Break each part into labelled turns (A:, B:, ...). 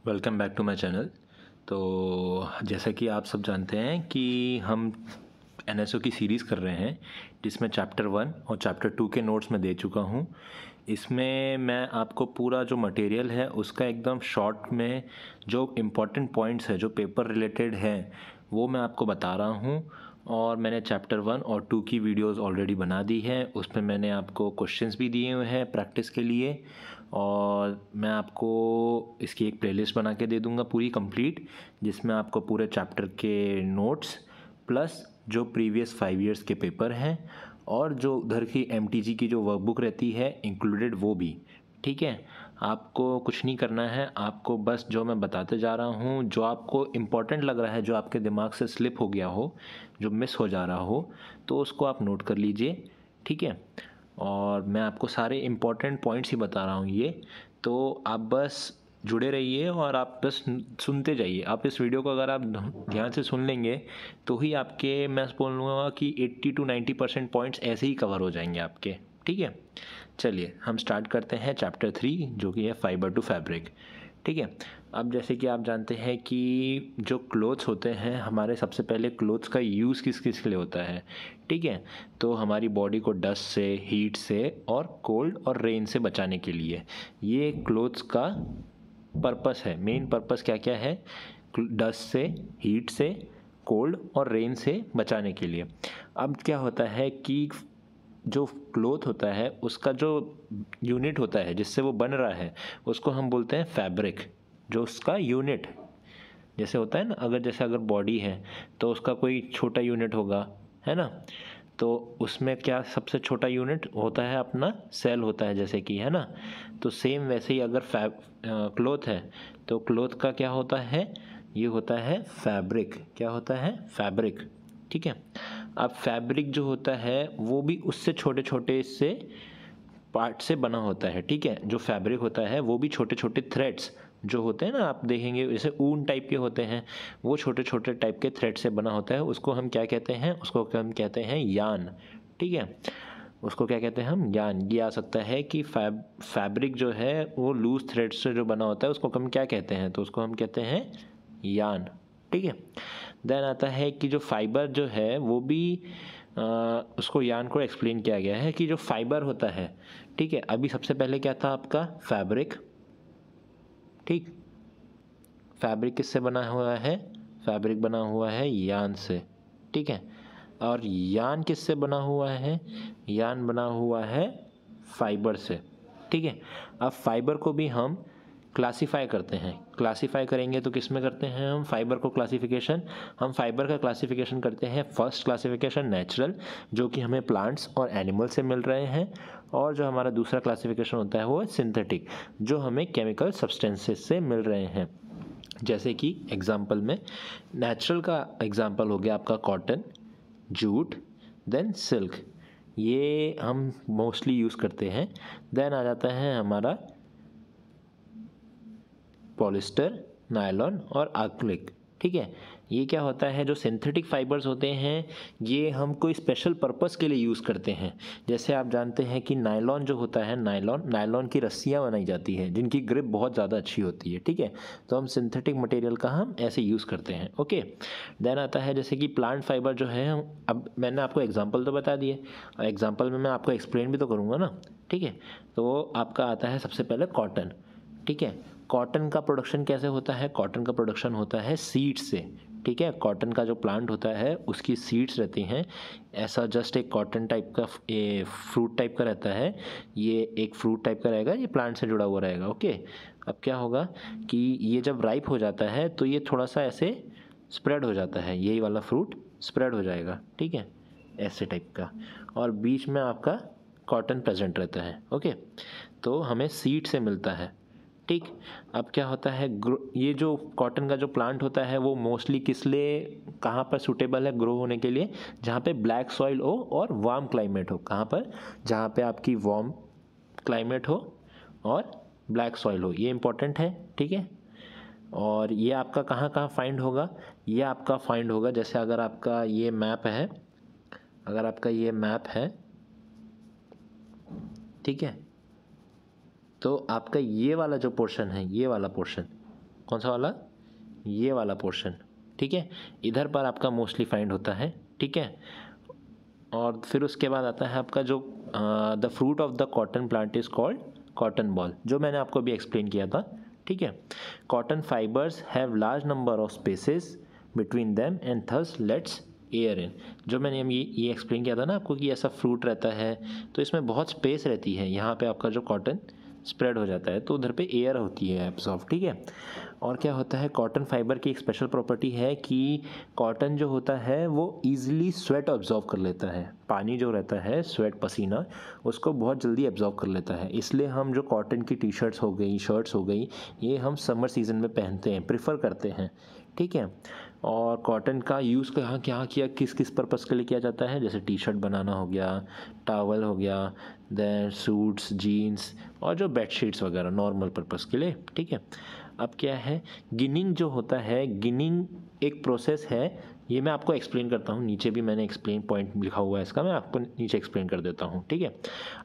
A: Welcome back to my channel. तो जैसा कि आप सब जानते हैं कि हम एनएसओ की सीरीज़ कर रहे हैं, जिसमें चैप्टर 1 और चैप्टर 2 के नोट्स मैं दे चुका हूं। इसमें मैं आपको पूरा जो मटेरियल है उसका एकदम शॉर्ट में जो इम्पोर्टेंट पॉइंट्स है जो पेपर रिलेटेड हैं वो मैं आपको बता रहा हूं। और मैंने चैप्टर 1 और 2 की वीडियोस ऑलरेडी बना दी है, उसमें मैंने आपको क्वेश्चंस भी दिए हुए हैं प्रैक्टिस के लिए। और मैं आपको इसकी एक प्लेलिस्ट बना के दे दूंगा पूरी कंप्लीट, जिसमें आपको पूरे चैप्टर के नोट्स प्लस जो प्रीवियस 5 इयर्स के पेपर हैं और जो उधर की एमटीजी की जो वर्कबुक रहती है इंक्लूडेड वो भी। ठीक है, आपको कुछ नहीं करना है, आपको बस जो मैं बताते जा रहा हूँ, जो आपको इम्पोर्टेंट लग रहा है, जो आपके दिमाग से स्लिप हो गया हो, जो मिस हो जा रहा हो, तो उसको आप नोट कर लीजिए। ठीक है, और मैं आपको सारे इम्पोर्टेंट पॉइंट्स ही बता रहा हूँ ये, तो आप बस जुड़े रहिए और आप बस सुनते जाइए। आप इस वीडियो को अगर आप ध्यान से सुन लेंगे तो ही आपके, मैं बोलूँगा कि 80 to 90% पॉइंट्स ऐसे ही कवर हो जाएंगे आपके। ठीक है, चलिए हम स्टार्ट करते हैं चैप्टर 3, जो कि है फाइबर टू फैब्रिक। ठीक है, अब जैसे कि आप जानते हैं कि जो क्लोथ्स होते हैं हमारे, सबसे पहले क्लोथ्स का यूज़ किस किस के लिए होता है। ठीक है, तो हमारी बॉडी को डस्ट से, हीट से और कोल्ड और रेन से बचाने के लिए ये क्लोथ्स का पर्पस है। मेन पर्पस क्या क्या है? डस्ट से, हीट से, कोल्ड और रेन से बचाने के लिए। अब क्या होता है कि जो क्लोथ होता है उसका जो यूनिट होता है जिससे वो बन रहा है उसको हम बोलते हैं फैब्रिक। जो उसका यूनिट जैसे होता है ना, अगर बॉडी है तो उसका कोई छोटा यूनिट होगा, है ना। तो उसमें क्या सबसे छोटा यूनिट होता है? अपना सेल होता है, जैसे कि, है ना। तो सेम वैसे ही अगर क्लोथ है तो क्लोथ का क्या होता है? ये होता है फैब्रिक। क्या होता है? फैब्रिक। ठीक है, अब फैब्रिक जो होता है वो भी उससे छोटे छोटे इससे पार्ट से बना होता है। ठीक है, जो फैब्रिक होता है वो भी छोटे छोटे थ्रेड्स जो होते हैं ना, आप देखेंगे जैसे ऊन टाइप के होते हैं, वो छोटे छोटे टाइप के थ्रेड से बना होता है। उसको हम क्या कहते हैं? उसको हम कहते हैं यान। ठीक है, उसको क्या कहते हैं हम? यान। ये आ सकता है कि फैब्रिक जो है वो लूज थ्रेड से जो बना होता है उसको हम क्या कहते हैं? तो उसको हम कहते हैं यान। ठीक है, देन आता है कि जो फाइबर जो है वो भी उसको यान को एक्सप्लेन किया गया है कि जो फाइबर होता है। ठीक है, अभी सबसे पहले क्या था आपका? फैब्रिक। ठीक, फैब्रिक किससे बना हुआ है? फैब्रिक बना हुआ है यान से। ठीक है, और यान किससे बना हुआ है? यान बना हुआ है फाइबर से। ठीक है, अब फाइबर को भी हम क्लासीफाई करते हैं। क्लासीफाई करेंगे तो किस में करते हैं हम फाइबर को क्लासिफिकेशन? हम फाइबर का क्लासिफिकेशन करते हैं फर्स्ट क्लासिफिकेशन नेचुरल, जो कि हमें प्लांट्स और एनिमल से मिल रहे हैं। और जो हमारा दूसरा क्लासिफिकेशन होता है वो है सिंथेटिक, जो हमें केमिकल सब्सटेंसेस से मिल रहे हैं। जैसे कि एग्जाम्पल में, नेचुरल का एग्जाम्पल हो गया आपका कॉटन, जूट, देन सिल्क। ये हम मोस्टली यूज़ करते हैं। देन आ जाता है हमारा पॉलिस्टर, नायलॉन और एक्रिलिक। ठीक है, ये क्या होता है? जो सिंथेटिक फाइबर्स होते हैं ये हम कोई स्पेशल पर्पस के लिए यूज़ करते हैं। जैसे आप जानते हैं कि नायलॉन जो होता है, नायलॉन की रस्सियाँ बनाई जाती हैं जिनकी ग्रिप बहुत ज़्यादा अच्छी होती है। ठीक है, तो हम सिंथेटिक मटेरियल का हम ऐसे यूज़ करते हैं। ओके, देन आता है जैसे कि प्लांट फाइबर जो है, अब मैंने आपको एग्जाम्पल तो बता दिए, एग्जाम्पल में मैं आपको एक्सप्लेन भी तो करूँगा ना। ठीक है, तो आपका आता है सबसे पहले कॉटन। ठीक है, कॉटन का प्रोडक्शन कैसे होता है? कॉटन का प्रोडक्शन होता है सीड्स से। ठीक है, कॉटन का जो प्लांट होता है उसकी सीड्स रहती हैं। ऐसा जस्ट एक कॉटन टाइप का फ्रूट टाइप का रहता है। ये एक फ्रूट टाइप का रहेगा, ये प्लांट से जुड़ा हुआ रहेगा। ओके, अब क्या होगा कि ये जब राइप हो जाता है तो ये थोड़ा सा ऐसे स्प्रेड हो जाता है, यही वाला फ्रूट स्प्रेड हो जाएगा। ठीक है, ऐसे टाइप का, और बीच में आपका कॉटन प्रेजेंट रहता है। ओके, तो हमें सीड से मिलता है। ठीक, अब क्या होता है, ये जो कॉटन का जो प्लांट होता है वो मोस्टली किस लिए, कहाँ पर सूटेबल है ग्रो होने के लिए? जहाँ पे ब्लैक सॉइल हो और वार्म क्लाइमेट हो। कहाँ पर? जहाँ पे आपकी वार्म क्लाइमेट हो और ब्लैक सॉइल हो, ये इंपॉर्टेंट है। ठीक है, और ये आपका कहाँ कहाँ फाइंड होगा? ये आपका फाइंड होगा, जैसे अगर आपका ये मैप है, अगर आपका ये मैप है, ठीक है, तो आपका ये वाला जो पोर्शन है, ये वाला पोर्शन, कौन सा वाला, ये वाला पोर्शन, ठीक है, इधर पर आपका मोस्टली फाइंड होता है, ठीक है। और फिर उसके बाद आता है आपका जो the fruit of the cotton plant is called cotton ball, जो मैंने आपको अभी एक्सप्लेन किया था, ठीक है। Cotton fibres have large number of spaces between them and thus let's air in, जो मैंने ये एक्सप्लेन किया था ना आपको कि ऐसा फ्रूट रहता है तो इसमें बहुत स्पेस रहती है, यहाँ पे आपका जो कॉटन स्प्रेड हो जाता है तो उधर पे एयर होती है एब्जॉर्ब, ठीक है। और क्या होता है, कॉटन फाइबर की एक स्पेशल प्रॉपर्टी है कि कॉटन जो होता है वो ईजिली स्वेट ऑब्जॉर्व कर लेता है, पानी जो रहता है स्वेट पसीना उसको बहुत जल्दी एब्जॉर्व कर लेता है, इसलिए हम जो कॉटन की टी शर्ट्स हो गई, शर्ट्स हो गई, ये हम समर सीज़न में पहनते हैं, प्रेफर करते हैं, ठीक है। और कॉटन का यूज़ कहाँ क्या किया, किस किस पर्पज़ के लिए किया जाता है, जैसे टी शर्ट बनाना हो गया, टॉवल हो गया, देन सूट्स, जीन्स और जो बेडशीट्स वगैरह नॉर्मल पर्पज़ के लिए, ठीक है। अब क्या है, गिनिंग जो होता है, गिनिंग एक प्रोसेस है, ये मैं आपको एक्सप्लेन करता हूँ, नीचे भी मैंने एक्सप्लेन पॉइंट लिखा हुआ है इसका, मैं आपको नीचे एक्सप्लेन कर देता हूँ, ठीक है।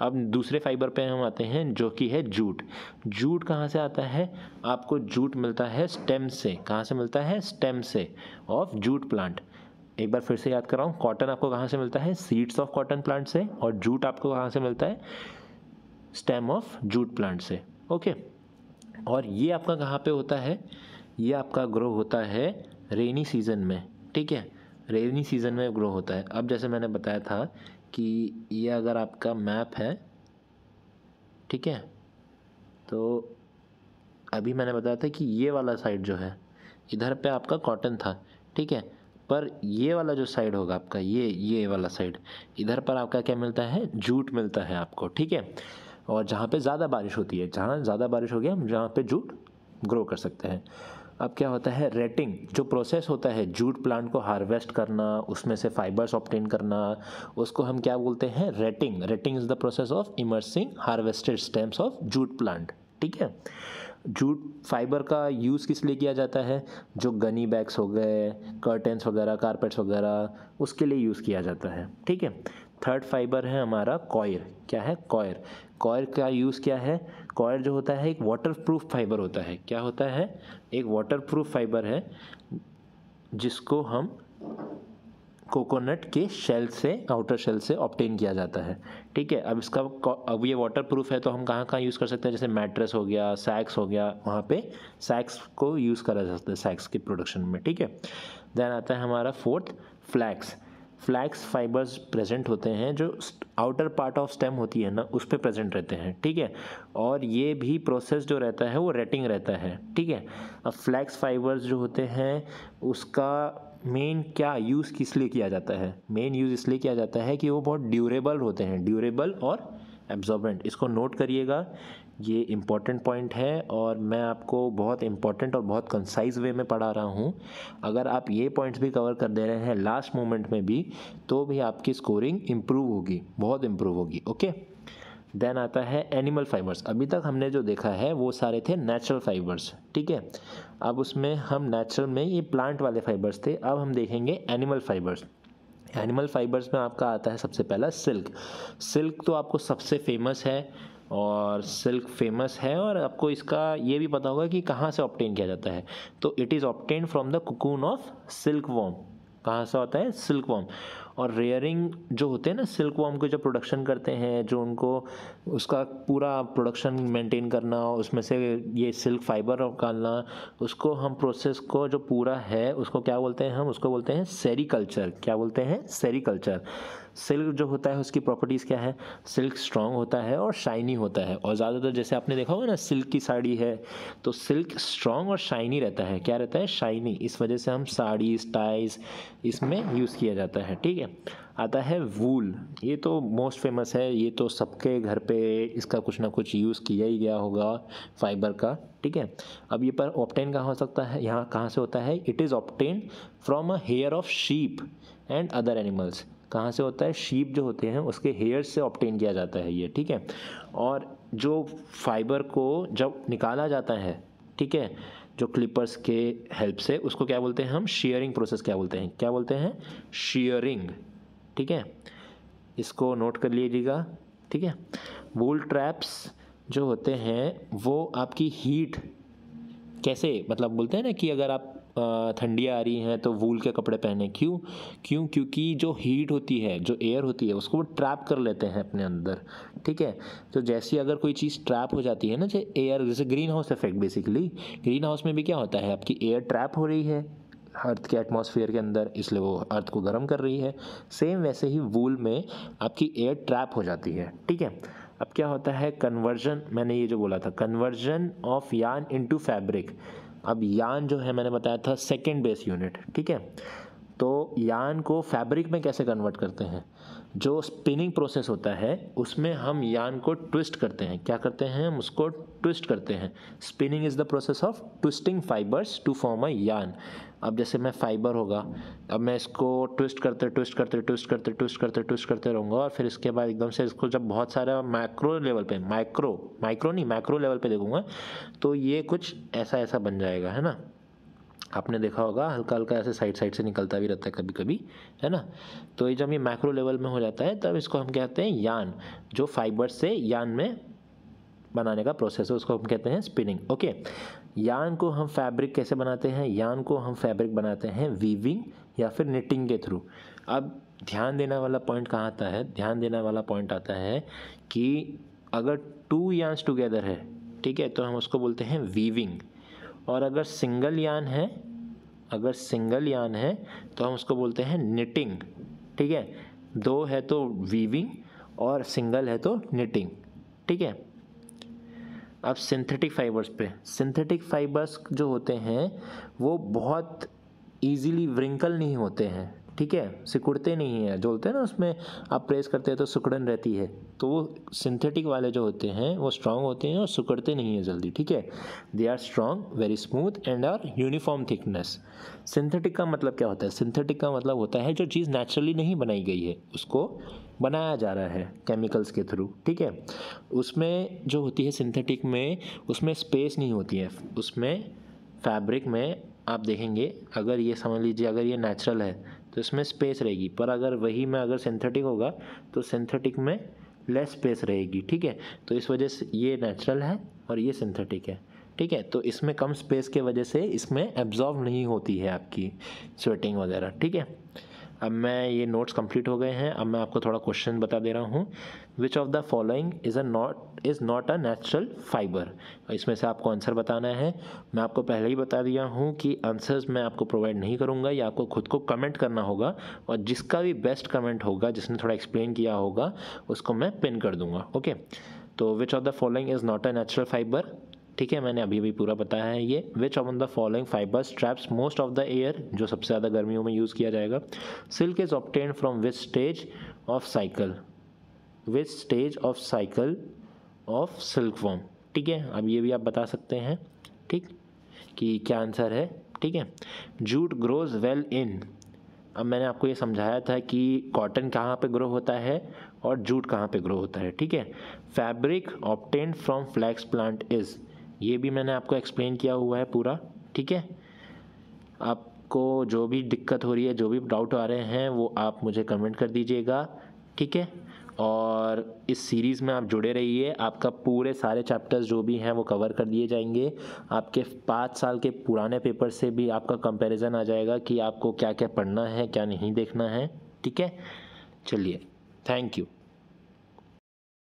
A: अब दूसरे फाइबर पे हम आते हैं जो कि है जूट। जूट कहाँ से आता है, आपको जूट मिलता है स्टेम से, कहाँ से मिलता है, स्टेम से ऑफ जूट प्लांट। एक बार फिर से याद कर रहा हूँ, कॉटन आपको कहाँ से मिलता है, सीड्स ऑफ कॉटन प्लांट से, और जूट आपको कहाँ से मिलता है, स्टेम ऑफ जूट प्लांट से, ओके। और ये आपका कहाँ पे होता है, ये आपका ग्रो होता है रेनी सीज़न में, ठीक है, रेनी सीज़न में ग्रो होता है। अब जैसे मैंने बताया था कि ये अगर आपका मैप है, ठीक है, तो अभी मैंने बताया था कि ये वाला साइड जो है इधर पे आपका कॉटन था, ठीक है, पर ये वाला जो साइड होगा आपका, ये वाला साइड, इधर पर आपका क्या मिलता है, जूट मिलता है आपको, ठीक है। और जहाँ पे ज़्यादा बारिश होती है, जहाँ ज़्यादा बारिश होगी हम जहाँ पे जूट ग्रो कर सकते हैं। अब क्या होता है, रेटिंग जो प्रोसेस होता है जूट प्लांट को हार्वेस्ट करना, उसमें से फाइबर्स ऑब्टेन करना, उसको हम क्या बोलते हैं, rating. Rating is the process of immersing harvested stems of jute plant, ठीक है। जूट फाइबर का यूज़ किस लिए किया जाता है, जो गनी बैग्स हो गए, कर्टेंस वगैरह, कारपेट्स वगैरह, उसके लिए यूज़ किया जाता है, ठीक है। थर्ड फाइबर है हमारा कॉयर, क्या है, कॉयर। कॉयर का यूज़ क्या है, कॉयर जो होता है एक वाटरप्रूफ फाइबर होता है, क्या होता है, एक वाटरप्रूफ फाइबर है जिसको हम कोकोनट के शेल से, आउटर शेल से ऑब्टेन किया जाता है, ठीक है। अब इसका, अब ये वाटर प्रूफ है तो हम कहाँ कहाँ यूज़ कर सकते हैं, जैसे मैट्रेस हो गया, सैक्स हो गया, वहाँ पे सैक्स को यूज़ करा जा सकता है सैक्स के प्रोडक्शन में, ठीक है। देन आता है हमारा fourth, flax. Flax fibres present होते हैं जो आउटर पार्ट ऑफ स्टेम होती है ना, उस पर प्रेजेंट रहते हैं, ठीक है। और ये भी प्रोसेस जो रहता है वो रेटिंग रहता है, ठीक है। अब फ्लैक्स फाइबर्स जो होते हैं उसका मेन क्या यूज़ किस लिए किया जाता है, मेन यूज़ इसलिए किया जाता है कि वो बहुत ड्यूरेबल होते हैं, ड्यूरेबल और एब्जॉर्बेंट। इसको नोट करिएगा, ये इम्पॉर्टेंट पॉइंट है और मैं आपको बहुत इम्पॉर्टेंट और बहुत कंसाइज वे में पढ़ा रहा हूँ। अगर आप ये पॉइंट्स भी कवर कर दे रहे हैं लास्ट मोमेंट में भी, तो भी आपकी स्कोरिंग इम्प्रूव होगी, बहुत इम्प्रूव होगी, ओके। देन आता है एनिमल फाइबर्स। अभी तक हमने जो देखा है वो सारे थे नेचुरल फाइबर्स, ठीक है। अब उसमें हम नेचुरल में ये प्लांट वाले फाइबर्स थे, अब हम देखेंगे एनिमल फाइबर्स। एनिमल फाइबर्स में आपका आता है सबसे पहला सिल्क। सिल्क तो आपको सबसे फेमस है, और सिल्क फेमस है, और आपको इसका ये भी पता होगा कि कहाँ से ऑब्टेन किया जाता है, तो it is obtain from the cocoon of silk worm. कहाँ से होता है, सिल्क वॉर्म। और रेयरिंग जो होते हैं ना सिल्क वॉर्म को, जो प्रोडक्शन करते हैं, जो उनको उसका पूरा प्रोडक्शन मेंटेन करना, उसमें से ये सिल्क फाइबर निकालना, उसको हम प्रोसेस को जो पूरा है उसको क्या बोलते हैं, हम उसको बोलते हैं सेरीकल्चर। क्या बोलते हैं, सेरीकल्चर। सिल्क जो होता है उसकी प्रॉपर्टीज़ क्या है, सिल्क स्ट्रॉन्ग होता है और शाइनी होता है, और ज़्यादातर जैसे आपने देखा होगा ना सिल्क की साड़ी है तो सिल्क स्ट्रॉन्ग और शाइनी रहता है, क्या रहता है, शाइनी। इस वजह से हम साड़ी, टाइज इसमें यूज़ किया जाता है, ठीक है। आता है वूल, ये तो मोस्ट फेमस है, ये तो सबके घर पे इसका कुछ ना कुछ यूज़ किया ही गया होगा फाइबर का, ठीक है। अब ये पर ऑब्टेन कहाँ हो सकता है, यहाँ कहाँ से होता है, it is obtain from a hair of sheep and other animals. कहाँ से होता है, शीप जो होते हैं उसके हेयर से ऑब्टेन किया जाता है ये, ठीक है। और जो फाइबर को जब निकाला जाता है, ठीक है, जो क्लिपर्स के हेल्प से, उसको क्या बोलते हैं हम, शेयरिंग प्रोसेस क्या बोलते हैं, क्या बोलते हैं, शेयरिंग, ठीक है। इसको नोट कर लीजिएगा, ठीक है। वूल ट्रैप्स जो होते हैं वो आपकी हीट कैसे, मतलब बोलते हैं ना कि अगर आप ठंडी आ रही हैं तो वूल के कपड़े पहने, क्यों क्यों क्योंकि जो हीट होती है, जो एयर होती है, उसको वो ट्रैप कर लेते हैं अपने अंदर, ठीक है। तो जैसे अगर कोई चीज़ ट्रैप हो जाती है ना, जैसे एयर, जैसे green house effect, basically green house में भी क्या होता है, आपकी एयर ट्रैप हो रही है अर्थ के एटमॉस्फेयर के अंदर, इसलिए वो अर्थ को गर्म कर रही है। सेम वैसे ही वूल में आपकी एयर ट्रैप हो जाती है, ठीक है। अब क्या होता है, कन्वर्जन, मैंने ये जो बोला था, conversion of yarn into fabric. अब यार्न जो है मैंने बताया था सेकेंड बेस यूनिट, ठीक है। तो यार्न को फैब्रिक में कैसे कन्वर्ट करते हैं, जो स्पिनिंग प्रोसेस होता है उसमें हम यार्न को ट्विस्ट करते हैं। क्या करते हैं, हम उसको ट्विस्ट करते हैं। Spinning is the process of twisting fibres to form a yarn. अब जैसे मैं फाइबर होगा, अब मैं इसको ट्विस्ट करते रहूँगा, और फिर इसके बाद एकदम से इसको जब बहुत सारा मैक्रो लेवल पे, मैक्रो लेवल पे देखूँगा, तो ये कुछ ऐसा ऐसा बन जाएगा, है ना। आपने देखा होगा हल्का हल्का ऐसे साइड से निकलता भी रहता है कभी कभी, है ना। तो ये जब ये मैक्रो लेवल में हो जाता है तब इसको हम कहते हैं यार्न। जो फाइबर से यार्न में बनाने का प्रोसेस है उसको हम कहते हैं स्पिनिंग, ओके। यार्न को हम फैब्रिक कैसे बनाते हैं, यार्न को हम फैब्रिक बनाते हैं वीविंग या फिर निटिंग के थ्रू। अब ध्यान देने वाला पॉइंट कहाँ आता है, ध्यान देने वाला पॉइंट आता है कि अगर 2 यार्न्स टुगेदर है, ठीक है, तो हम उसको बोलते हैं वीविंग। और अगर सिंगल यार्न है तो हम उसको बोलते हैं निटिंग, ठीक है। 2 है तो वीविंग और सिंगल है तो निटिंग, ठीक है। अब सिंथेटिक फाइबर्स जो होते हैं वो बहुत इजीली व्रिंकल नहीं होते हैं, ठीक है, सिकुड़ते नहीं हैं। जो होते हैं ना उसमें आप प्रेस करते हैं तो सिकुड़न रहती है, तो वो सिंथेटिक वाले जो होते हैं वो स्ट्रांग होते हैं और सिकुड़ते नहीं हैं जल्दी, ठीक है। They are strong, very smooth and are uniform thickness. Synthetic का मतलब क्या होता है, सिंथेटिक का मतलब होता है जो चीज़ नेचुरली नहीं बनाई गई है उसको बनाया जा रहा है केमिकल्स के थ्रू, ठीक है। उसमें जो होती है सिंथेटिक में, उसमें स्पेस नहीं होती है। उसमें फैब्रिक में आप देखेंगे, अगर ये समझ लीजिए अगर ये नेचुरल है तो इसमें स्पेस रहेगी, पर अगर वही में अगर सिंथेटिक होगा तो सिंथेटिक में लेस स्पेस रहेगी, ठीक है। तो इस वजह से ये नेचुरल है और ये सिंथेटिक है, ठीक है। तो इसमें कम स्पेस के वजह से इसमें एब्जॉर्ब नहीं होती है आपकी स्वेटिंग वगैरह, ठीक है। अब मैं ये नोट्स कंप्लीट हो गए हैं। अब मैं आपको थोड़ा क्वेश्चन बता दे रहा हूँ। Which of the following is not a natural fibre. इसमें से आपको आंसर बताना है। मैं आपको पहले ही बता दिया हूँ कि आंसर्स मैं आपको प्रोवाइड नहीं करूँगा, या आपको खुद को कमेंट करना होगा, और जिसका भी बेस्ट कमेंट होगा, जिसने थोड़ा एक्सप्लेन किया होगा, उसको मैं पिन कर दूँगा, ओके। तो which of the following is not a natural fibre, ठीक है, मैंने अभी पूरा बताया है ये। Which of the following fibres traps most of the air, जो सबसे ज़्यादा गर्मियों में यूज़ किया जाएगा। Silk is obtained from which stage of cycle of silk worm, ठीक है। अब ये भी आप बता सकते हैं, ठीक, कि क्या आंसर है, ठीक है। जूट ग्रोज वेल इन, अब मैंने आपको ये समझाया था कि कॉटन कहाँ पे ग्रो होता है और जूट कहाँ पे ग्रो होता है, ठीक है। Fabric obtained from flax plant is, ये भी मैंने आपको एक्सप्लेन किया हुआ है पूरा, ठीक है। आपको जो भी दिक्कत हो रही है, जो भी डाउट आ रहे हैं, वो आप मुझे कमेंट कर दीजिएगा, ठीक है। और इस सीरीज़ में आप जुड़े रहिए, आपका पूरे सारे चैप्टर्स जो भी हैं वो कवर कर दिए जाएंगे। आपके 5 साल के पुराने पेपर से भी आपका कंपैरिजन आ जाएगा कि आपको क्या क्या पढ़ना है, क्या नहीं देखना है, ठीक है। चलिए, थैंक यू।